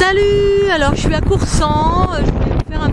Salut! Alors je suis à Coursan, je voulais vous faire un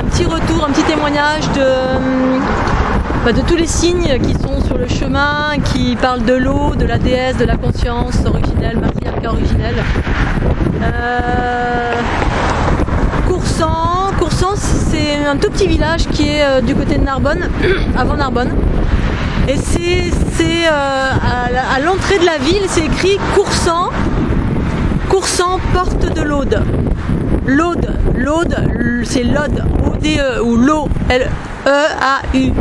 petit retour, un petit témoignage de tous les signes qui sont sur le chemin, qui parlent de l'eau, de la déesse, de la conscience originelle, matriarcat originelle. Coursan, c'est un tout petit village qui est du côté de Narbonne, avant Narbonne. Et c'est à l'entrée de la ville, c'est écrit Coursan, porte de l'Aude. L'Aude, c'est l'Aude, O-D-E, ou l'eau, L-E-A-U.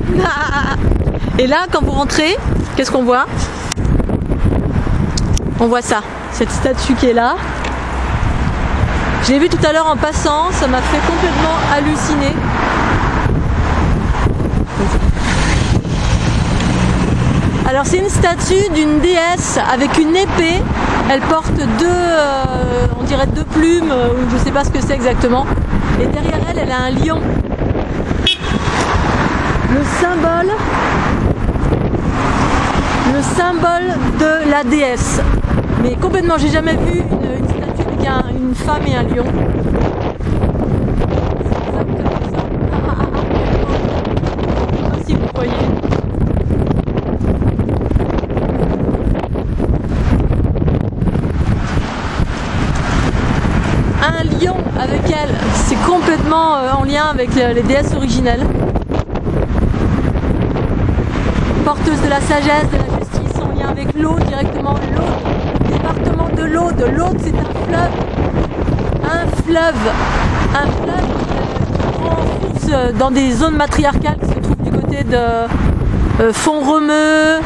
Et là, quand vous rentrez, qu'est-ce qu'on voit? On voit ça, cette statue qui est là. Je l'ai vue tout à l'heure en passant, ça m'a fait complètement halluciner. Alors c'est une statue d'une déesse avec une épée. Elle porte on dirait deux plumes, ou je sais pas ce que c'est exactement. Et derrière elle, elle a un lion. Le symbole de la déesse. Mais complètement, j'ai jamais vu une statue avec une femme et un lion. C'est exactement ça. Je sais pas si vous voyez. Un lion avec elle, c'est complètement en lien avec les déesses originelles. Porteuse de la sagesse, de la justice, en lien avec l'eau directement. L'Aude, département de l'Aude. L'Aude, c'est un fleuve qui enfonce dans des zones matriarcales qui se trouvent du côté de Font-Romeu,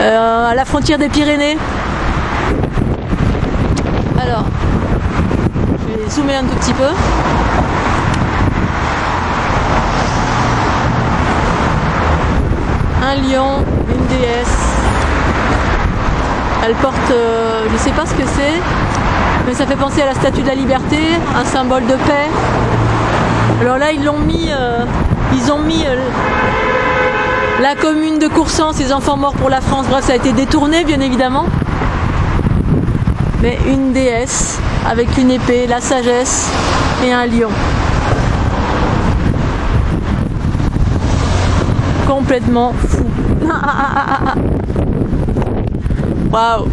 à la frontière des Pyrénées. Alors, je vais zoomer un tout petit peu. Un lion, une déesse. Elle porte, je sais pas ce que c'est, mais ça fait penser à la statue de la liberté, un symbole de paix. Alors là, ils ont mis la commune de Coursan, ses enfants morts pour la France. Bref, ça a été détourné, bien évidemment. Mais une déesse avec une épée, la sagesse et un lion. Complètement fou. Waouh.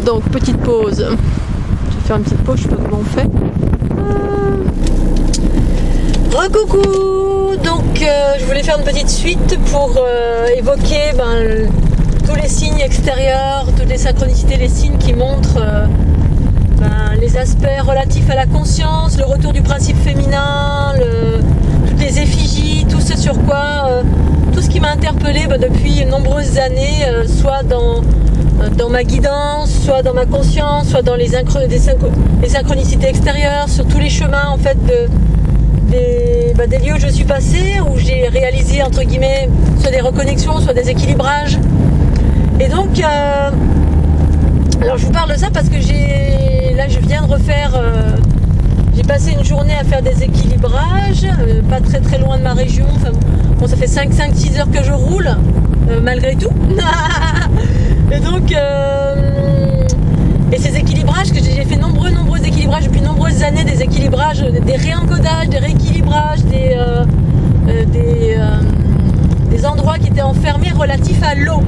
Donc petite pause. Je vais faire une petite pause, je sais pas comment on fait. Recoucou. Donc je voulais faire une petite suite pour évoquer tous les signes extérieurs, toutes les synchronicités, les signes qui montrent les aspects relatifs à la conscience, le retour du principe féminin, toutes les effigies, tout ce sur quoi, tout ce qui m'a interpellée depuis de nombreuses années, soit dans ma guidance, soit dans ma conscience, soit dans les synchronicités extérieures, sur tous les chemins en fait des lieux où je suis passée, où j'ai réalisé entre guillemets soit des reconnexions, soit des équilibrages. Et donc, alors je vous parle de ça parce que je viens de refaire, j'ai passé une journée à faire des équilibrages, pas très très loin de ma région, enfin bon, ça fait 5-6 heures que je roule, malgré tout. Et donc, et ces équilibrages, que j'ai fait nombreux équilibrages depuis nombreuses années, des équilibrages, des réencodages, des rééquilibrages, des endroits qui étaient enfermés relatifs à l'eau.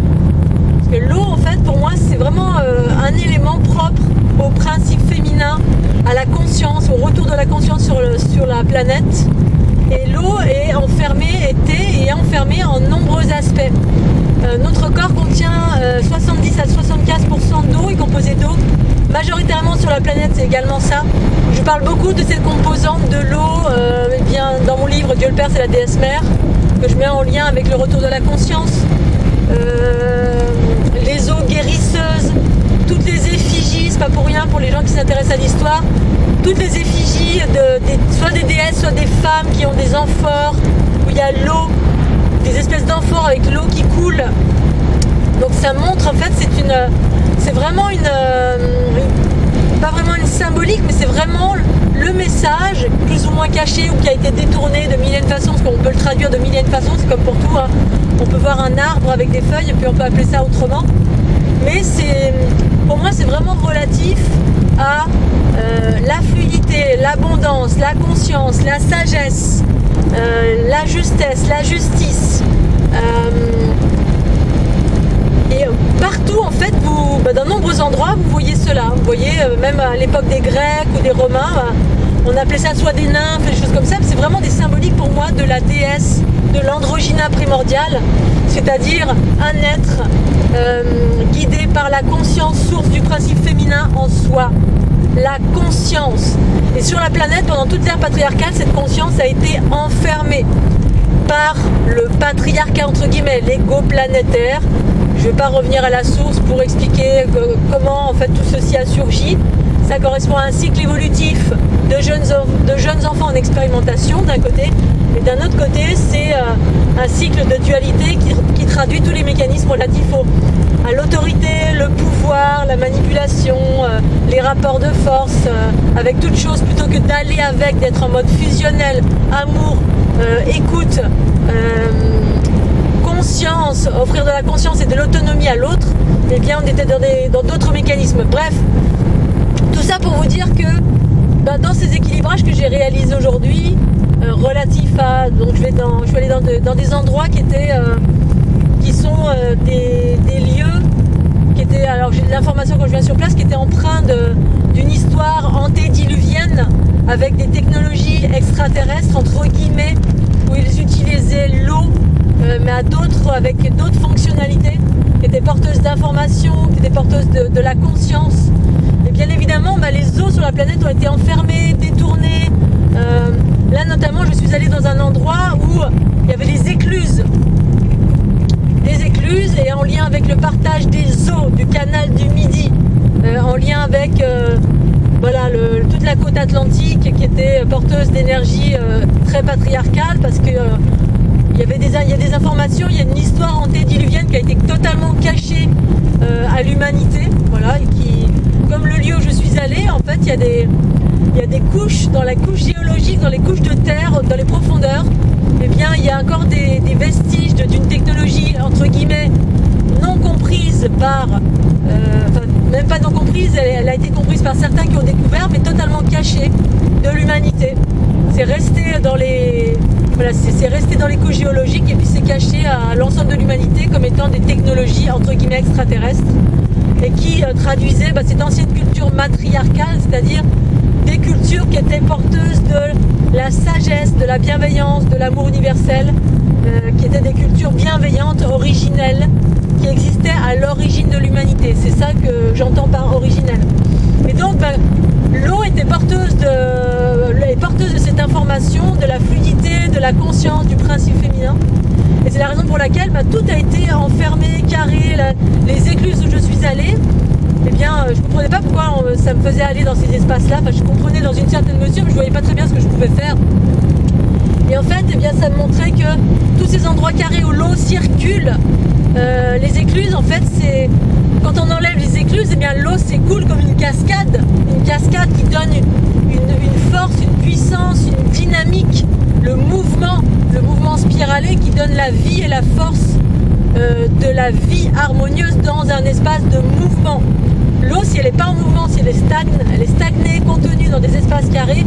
Parce que l'eau, en fait, pour moi, c'est vraiment un élément propre au principe féminin, à la conscience, au retour de la conscience sur la planète. Et l'eau est était enfermée en nombreux aspects. Notre corps contient 70 à 75% d'eau, est composé d'eau. Majoritairement sur la planète, c'est également ça. Je parle beaucoup de cette composante de l'eau dans mon livre Dieu le Père, c'est la déesse mère, que je mets en lien avec le retour de la conscience. Les eaux guérisseuses, toutes les effigies, c'est pas pour rien pour les gens qui s'intéressent à l'histoire, toutes les effigies soit des déesses, soit des femmes qui ont des amphores, où il y a l'eau, des espèces d'amphores avec l'eau qui coule. Donc ça montre en fait, c'est vraiment pas vraiment une symbolique, mais c'est vraiment le message, plus ou moins caché ou qui a été détourné de mille et une façons, parce qu'on peut le traduire de mille et une façons, c'est comme pour tout, hein. On peut voir un arbre avec des feuilles et puis on peut appeler ça autrement. Mais pour moi c'est vraiment relatif à la fluidité, l'abondance, la conscience, la sagesse, la justesse, la justice. Et partout, en fait, dans de nombreux endroits, vous voyez cela. Vous voyez, même à l'époque des Grecs ou des Romains, on appelait ça soit des nymphes, des choses comme ça. C'est vraiment des symboliques pour moi de la déesse, de l'androgyna primordial, c'est-à-dire un être guidé par la conscience, source du principe féminin en soi. La conscience. Et sur la planète, pendant toute l'ère patriarcale, cette conscience a été enfermée par le patriarcat, entre guillemets, l'ego planétaire. Je ne vais pas revenir à la source pour expliquer comment en fait tout ceci a surgi. Ça correspond à un cycle évolutif de jeunes enfants en expérimentation d'un côté, et d'un autre côté c'est un cycle de dualité qui traduit tous les mécanismes relatifs à l'autorité, le pouvoir, la manipulation, les rapports de force, avec toute chose, plutôt que d'aller avec, d'être en mode fusionnel, amour, écoute, conscience, offrir de la conscience et de l'autonomie à l'autre, eh bien on était dans d'autres mécanismes. Bref, tout ça pour vous dire que dans ces équilibrages que j'ai réalisés aujourd'hui, relatifs à, donc je suis allée dans des endroits qui sont des lieux qui étaient, alors j'ai des informations quand je viens sur place, qui étaient empreints d'une histoire antédiluvienne avec des technologies extraterrestres entre guillemets, où ils utilisaient l'eau mais avec d'autres fonctionnalités qui étaient porteuses d'informations, qui étaient porteuses de la conscience. Et bien évidemment, les eaux sur la planète ont été enfermées, détournées. Là notamment, je suis allée dans un endroit où il y avait des écluses. Des écluses, et en lien avec le partage des eaux du canal du Midi, en lien avec toute la côte atlantique qui était porteuse d'énergie très patriarcale, parce que il y a des informations, il y a une histoire antédiluvienne qui a été totalement cachée à l'humanité, voilà, et qui, comme le lieu où je suis allée, en fait, il y a des couches, dans la couche géologique, dans les couches de terre, dans les profondeurs, eh bien, il y a encore des vestiges d'une technologie, entre guillemets, non comprise par, même pas non comprise, elle a été comprise par certains qui ont découvert, mais totalement cachée de l'humanité. C'est resté dans les couches géologiques, et puis c'est caché à l'ensemble de l'humanité comme étant des technologies entre guillemets extraterrestres, et qui traduisaient cette ancienne culture matriarcale, c'est-à-dire des cultures qui étaient porteuses de la sagesse, de la bienveillance, de l'amour universel, qui étaient des cultures bienveillantes, originelles, qui existaient à l'origine de l'humanité. C'est ça que j'entends par originel. Et donc l'eau était porteuse de cette information, de la fluidité, de la conscience, du principe féminin. Et c'est la raison pour laquelle tout a été enfermé, carré. Les écluses où je suis allée, eh bien, je ne comprenais pas pourquoi ça me faisait aller dans ces espaces-là. Je comprenais dans une certaine mesure, mais je ne voyais pas très bien ce que je pouvais faire. Et en fait, eh bien, ça me montrait que tous ces endroits carrés où l'eau circule, les écluses, en fait, c'est quand on enlève les écluses, eh bien, l'eau s'écoule comme une cascade qui donne une force, une puissance, une dynamique, le mouvement spiralé qui donne la vie et la force de la vie harmonieuse dans un espace de mouvement. L'eau, si elle n'est pas en mouvement, si elle est stagnée, contenue dans des espaces carrés,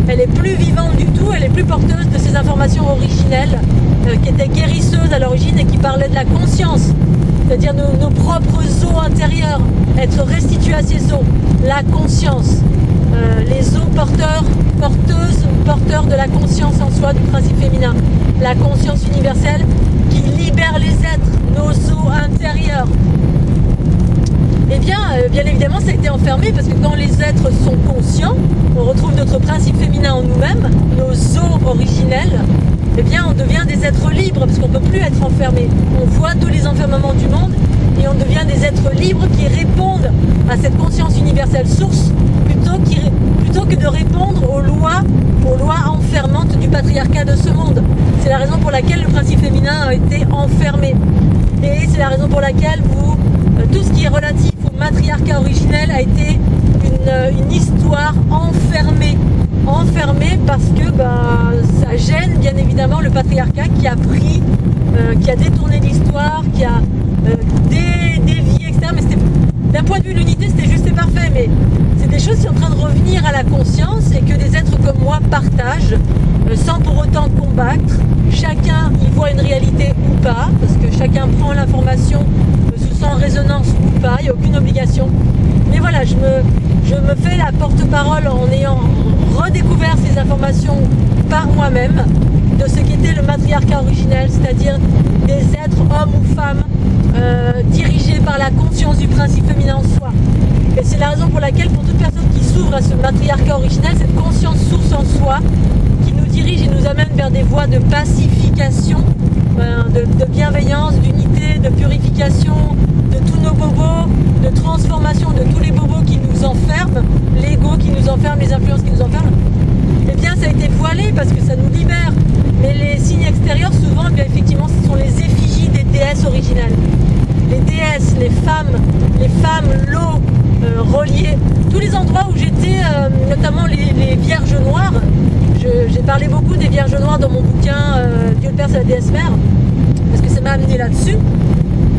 elle est plus vivante du tout, elle est plus porteuse de ces informations originelles qui étaient guérisseuses à l'origine et qui parlaient de la conscience, c'est-à-dire nos propres eaux intérieures, être restitués à ces eaux, la conscience, les eaux porteurs de la conscience en soi, du principe féminin, la conscience universelle qui libère les êtres, nos eaux intérieures. Eh bien, bien évidemment, ça a été enfermé parce que quand les êtres sont conscients, on retrouve notre principe féminin en nous-mêmes, nos eaux originelles, eh bien, on devient des êtres libres parce qu'on ne peut plus être enfermé. On voit tous les enfermements du monde et on devient des êtres libres qui répondent à cette conscience universelle source plutôt que de répondre aux lois enfermantes du patriarcat de ce monde. C'est la raison pour laquelle le principe féminin a été enfermé. Et c'est la raison pour laquelle tout ce qui est relatif au matriarcat originel a été une histoire enfermée parce que ça gêne bien évidemment le patriarcat qui a pris, qui a détourné l'histoire, qui a dévié, etc. Mais d'un point de vue de l'unité, c'était juste choses sont en train de revenir à la conscience et que des êtres comme moi partagent sans pour autant combattre. Chacun y voit une réalité ou pas, parce que chacun prend l'information sous son résonance ou pas, il n'y a aucune obligation. Mais voilà, je me fais la porte-parole en ayant redécouvert ces informations par moi-même de ce qu'était le matriarcat originel, c'est-à-dire des êtres, hommes ou femmes, dirigés par la conscience du principe féminin en soi. Et c'est la raison pour laquelle, pour toute personne qui s'ouvre à ce matriarcat originel, cette conscience source en soi, qui nous dirige et nous amène vers des voies de pacification, de bienveillance, d'unité, de purification, de tous nos bobos, de transformation de tous les bobos qui nous enferment, l'ego qui nous enferme, les influences qui nous enferment, eh bien ça a été voilé parce que ça nous libère. Mais les signes extérieurs, souvent, eh bien, effectivement, ce sont les effigies des déesses originelles. Les déesses, les femmes, l'eau, reliées. Tous les endroits où j'étais, notamment les vierges noires, j'ai parlé beaucoup des vierges noires dans mon bouquin Dieu le Père, c'est la déesse mère, parce que ça m'a amené là-dessus.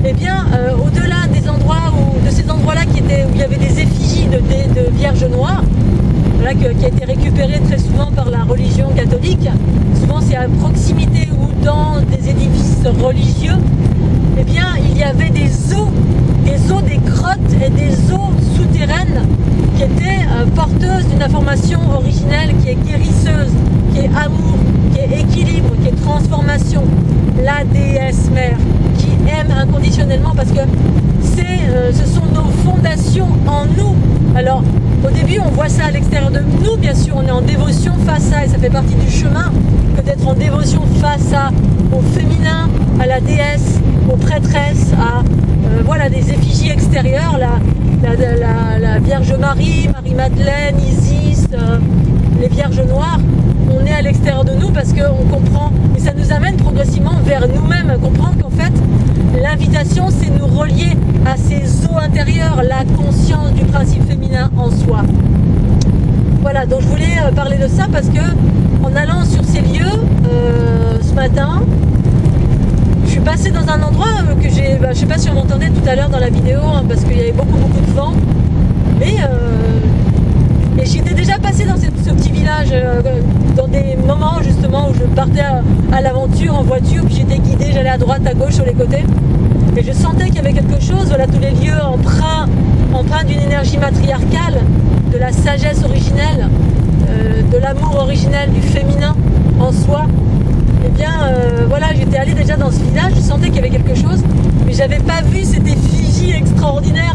Eh bien, au-delà des endroits de ces endroits-là où il y avait des effigies de vierges noires, voilà, qui a été récupérée très souvent par la religion catholique, souvent c'est à proximité ou dans des édifices religieux, eh bien, il y avait des eaux, des grottes et des eaux souterraines qui étaient porteuses d'une information originelle qui est guérisseuse, qui est amour, qui est équilibre, qui est transformation. La déesse mère qui aime inconditionnellement parce que ce sont nos fondations en nous. Alors, au début, on voit ça à l'extérieur de nous, bien sûr, on est en dévotion face à, et ça fait partie du chemin, que d'être en dévotion face au féminin, à la déesse, aux prêtresses, à voilà, des effigies extérieures, la Vierge Marie, Marie-Madeleine, Isis, les Vierges Noires. On est à l'extérieur de nous parce qu'on comprend, et ça nous amène progressivement vers nous-mêmes, à comprendre qu'en fait, l'invitation, c'est nous relier à ces eaux intérieures, la conscience du principe féminin en soi. Voilà, donc je voulais parler de ça parce que en allant sur ces lieux ce matin, je suis passée dans un endroit que j'ai, je sais pas si on m'entendait tout à l'heure dans la vidéo, hein, parce qu'il y avait beaucoup de vent, mais et j'étais déjà passée dans ce petit village dans des moments justement où je partais à l'aventure en voiture, puis j'étais guidée, j'allais à droite, à gauche, sur les côtés, et je sentais qu'il y avait quelque chose, voilà, tous les lieux empreints d'une énergie matriarcale, de la sagesse originelle, de l'amour originel, du féminin en soi. Eh bien, voilà, j'étais allée déjà dans ce village, je sentais qu'il y avait quelque chose, mais j'avais pas vu cette effigie extraordinaire.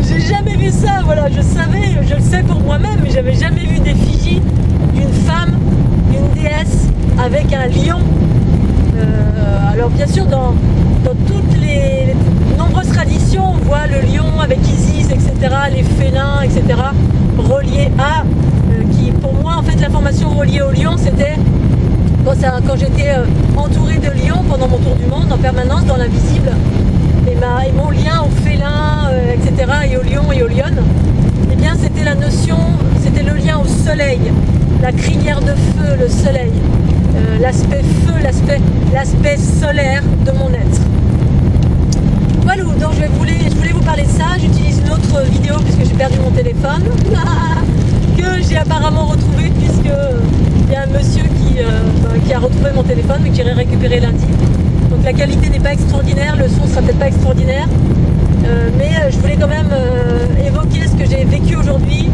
J'ai jamais vu ça, voilà, je le sais pour moi-même, mais j'avais jamais vu d'effigie d'une femme, d'une déesse avec un lion. Alors bien sûr, dans toutes les nombreuses traditions, on voit le lion avec Isis, etc., les félins, etc., reliés à, qui pour moi, en fait, l'information reliée au lion, c'était quand j'étais entourée de lions pendant mon tour du monde en permanence dans l'invisible, et mon lien aux félins, etc., et aux lions et aux lionnes, eh bien c'était la notion, c'était le lien au soleil, la crinière de feu, le soleil, l'aspect feu, l'aspect solaire de mon être. Voilà, donc je voulais vous parler de ça. J'utilise une autre vidéo puisque j'ai perdu mon téléphone, que j'ai apparemment retrouvé puisque il y a un monsieur qui a retrouvé mon téléphone mais que j'irai récupérer lundi. Donc la qualité n'est pas extraordinaire, le son sera peut-être pas extraordinaire, mais je voulais quand même évoquer ce que j'ai vécu aujourd'hui,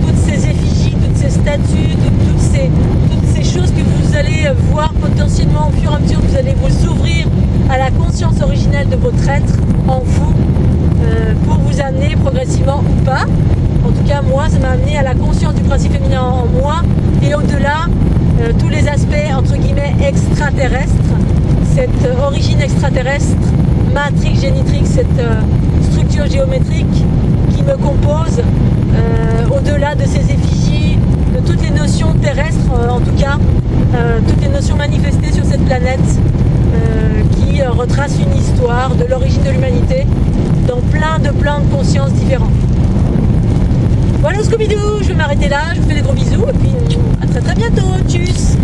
toutes ces effigies, toutes ces statues, toutes ces choses que vous allez voir potentiellement au fur et à mesure que vous allez vous ouvrir à la conscience originelle de votre être en vous, pour vous amener progressivement ou pas. En tout cas, moi, ça m'a amené à la conscience du principe féminin en moi et au-delà, tous les aspects entre guillemets extraterrestres, cette origine extraterrestre, matrix génétrique, cette structure géométrique qui me compose, au-delà de ces effigies, de toutes les notions terrestres, en tout cas, toutes les notions manifestées sur cette planète, qui retrace une histoire de l'origine de l'humanité dans plein de consciences différentes. Voilà, Scooby-Doo, je vais m'arrêter là, je vous fais des gros bisous et puis à très bientôt, tchuss.